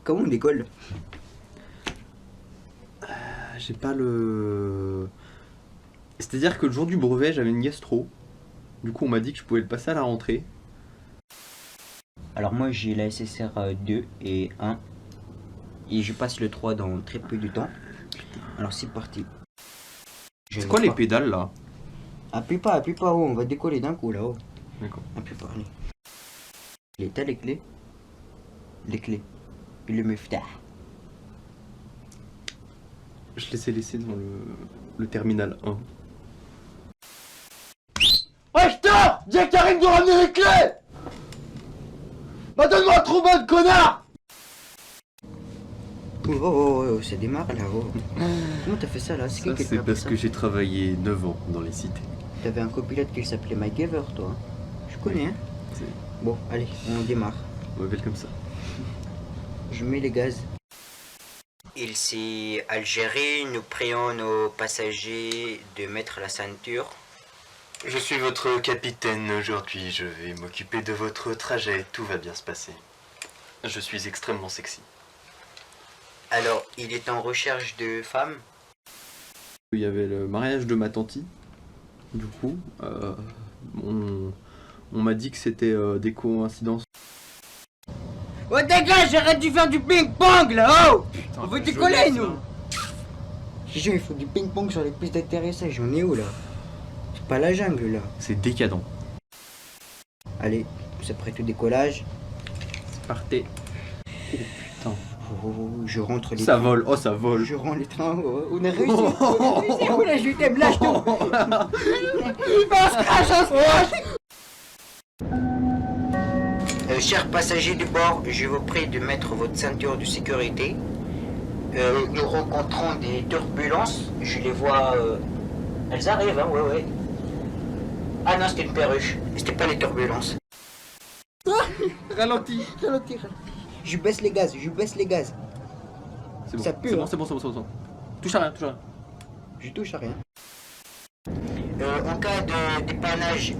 Comment on décolle? J'ai pas le... C'est-à-dire que le jour du brevet, j'avais une gastro. Du coup, on m'a dit que je pouvais le passer à la rentrée. Alors moi j'ai la SSR 2 et 1 et je passe le 3 dans très peu de temps. Alors c'est parti. C'est quoi les pédales là? Appuie pas, oh, on va décoller d'un coup là-haut. D'accord. Appuie pas, allez. T'as les clés? Les clés. Et le miftah. Je les ai laissés dans le terminal 1. Ouais, putain! Dis à Karim de ramener les clés! Bah donne-moi un trou de connard! Oh, ça démarre là, oh. Comment t'as fait ça là? Ça, qui qui c'est t'a fait parce ça? que j'ai travaillé 9 ans dans les cités. T'avais un copilote qui s'appelait Mike Ever, toi. Je connais, hein? C'est Bon, allez, on démarre. mauvais comme ça. Je mets les gaz. Ici Algérie, nous prions nos passagers de mettre la ceinture. Je suis votre capitaine. Aujourd'hui, je vais m'occuper de votre trajet. Tout va bien se passer. Je suis extrêmement sexy. Alors, il est en recherche de femmes. Il y avait le mariage de ma tantie. Du coup, on m'a dit que c'était des coïncidences. Oh dégage, arrête de faire du ping-pong là, oh! On veut décoller nous! Les gens ils font du ping-pong sur les pistes d'atterrissage, on est où là? C'est pas la jungle là. C'est décadent. Allez, c'est prêt au décollage. C'est parti. Oh putain. Oh, je rentre les Ça trains. vole, oh ça vole. Je rentre les trains, oh, on a réussi, on a réussi, oh là je t'aime, lâche tout! On se crache! Chers passagers de bord, je vous prie de mettre votre ceinture de sécurité. Nous rencontrons des turbulences. Je les vois. Elles arrivent, hein, ouais. Ah non, c'était une perruche. C'était pas les turbulences. Ralentis. Ralentis. Je baisse les gaz, C'est bon, Ça pue, c'est bon, hein. c'est bon. Touche à rien, touche à rien. Je touche à rien. En cas de dépannage,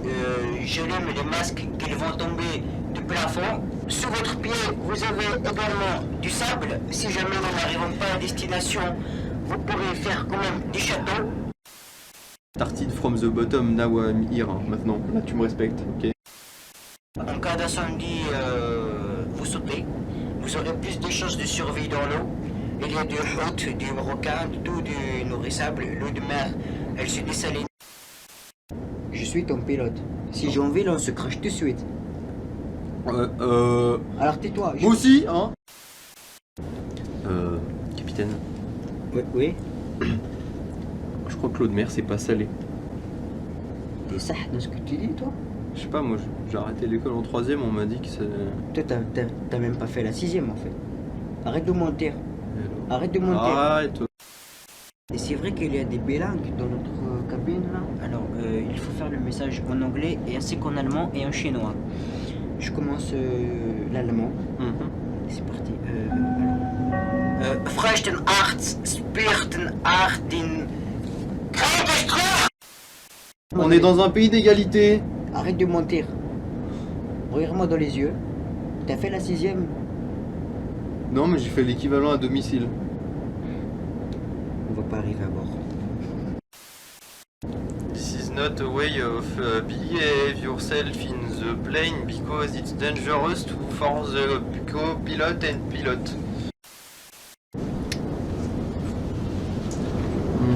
je lève les masques qu'ils vont tomber du plafond. Sous votre pied, vous avez également du sable. Si jamais nous n'arrivons pas à destination, vous pourrez faire quand même des châteaux. Started from the bottom, now I'm here. Hein, maintenant, là tu me respectes, ok? En cas d'incendie, vous sautez. Vous aurez plus de chances de survie dans l'eau. Il y a du hôte, du requin, de tout du nourrissable. L'eau de mer, elle se dessaline. Je suis ton pilote. Si j'ai envie, là, on se crache tout de suite. Alors tais-toi. Moi aussi, hein? Capitaine, Oui. je crois que l'eau de mer c'est pas salé. T'es ça dans ce que tu dis, toi? Je sais pas, moi j'ai arrêté l'école en 3ème, on m'a dit que c'est... Toi, t'as même pas fait la 6ème, en fait. Arrête de mentir. Arrête de mentir. Arrête. Et c'est vrai qu'il y a des bilingues dans notre cabine, là. Alors, il faut faire le message en anglais, et ainsi qu'en allemand et en chinois. Je commence l'allemand. C'est parti. Frechten Arts, Spirten Artin. On est dans un pays d'égalité. Arrête de mentir. Regarde-moi dans les yeux. T'as fait la 6ème? Non mais j'ai fait l'équivalent à domicile. On va pas arriver à bord. This is not a way of behave yourself in the plane because it's dangerous for the co-pilot and pilot.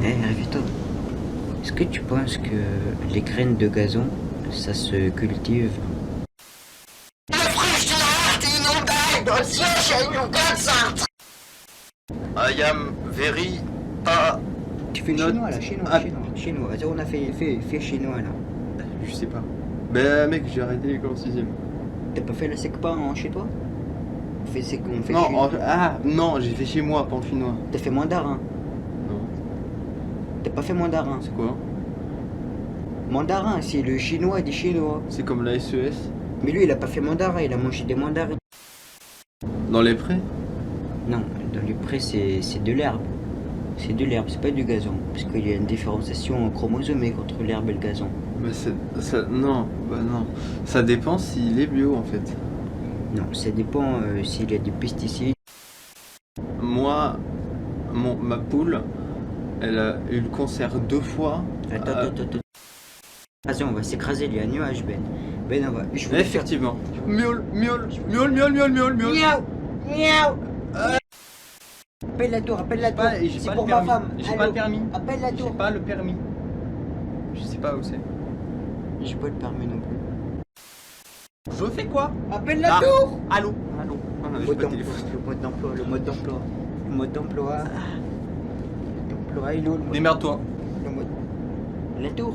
Revito, est-ce que tu penses que les graines de gazon, ça se cultive? I am very... Tu fais Note. chinois là, chinois. Attends, on a fait chinois là. Je sais pas. Ben mec, j'ai arrêté l'école en 6ème. T'as pas fait la secpa chez toi? On fait Non, non, j'ai fait chez moi, pas en chinois. T'as fait mandarin? Non, T'as pas fait mandarin? c'est quoi? Mandarin, c'est le chinois des chinois. C'est comme la SES. Mais lui, il a pas fait mandarin, il a mangé des mandarins. Dans les prés? Non, dans les prés, c'est de l'herbe. C'est de l'herbe, c'est pas du gazon. Parce qu'il y a une différenciation chromosomique entre l'herbe et le gazon. Mais non, bah non. Ça dépend s'il est bio en fait. Non, ça dépend s'il y a des pesticides. moi, ma poule, elle a eu le cancer 2 fois. Attends. Vas-y, on va s'écraser, il y a un nuage, Ben. Ben, on va. Je voulais faire. Effectivement. Miaule, miaule, miaule, miaule, miaule, miaule, miaule. Miaou Miaou Appelle la tour, appelle la tour. J'ai C'est pas pour le ma permis. femme. J'ai Allô. pas le permis. Appelle la J'ai tour. pas le permis. Je sais pas où c'est. J'ai pas le permis non plus. Je fais quoi? Appelle la Ah. tour. Allô? Allô? Ah, Le j'ai mode pas de d'emploi, téléphone. le mode d'emploi, le mode d'emploi. Le mode d'emploi. D'emploi, il est où le mode? Démerde-toi. Le mode. La tour.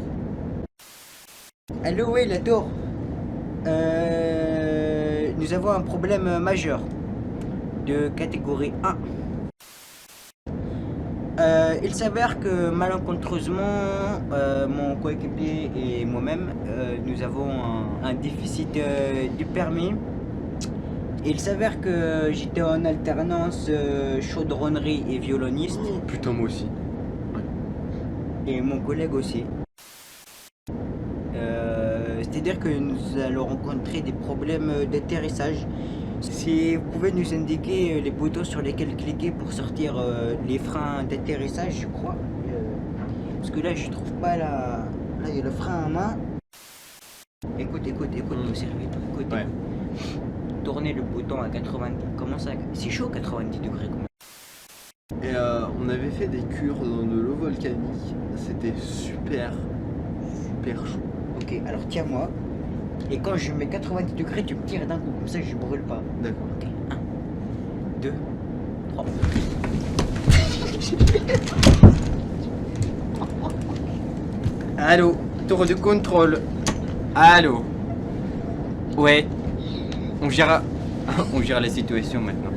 Allô, oui, la tour. Nous avons un problème majeur de catégorie 1. Il s'avère que malencontreusement, mon coéquipier et moi-même, nous avons un déficit du permis. Il s'avère que j'étais en alternance chaudronnerie et violoniste, Putain, moi aussi. et mon collègue aussi. C'est-à-dire que nous allons rencontrer des problèmes d'atterrissage. Si vous pouvez nous indiquer les boutons sur lesquels cliquer pour sortir les freins d'atterrissage, je crois. Parce que là, je trouve pas la... Là, il y a le frein à main. Écoute, mon serviteur, écoute. Ouais. Tournez le bouton à 90. Comment ça? C'est chaud 90 degrés quand même. Et on avait fait des cures dans de l'eau volcanique. C'était super chaud. Ok, alors tiens-moi. Et quand je mets 90 degrés, tu me tires d'un coup, comme ça je brûle pas. D'accord. Ok, 1, 2, 3. Allô, tour de contrôle. Allô. Ouais. On gère la situation maintenant.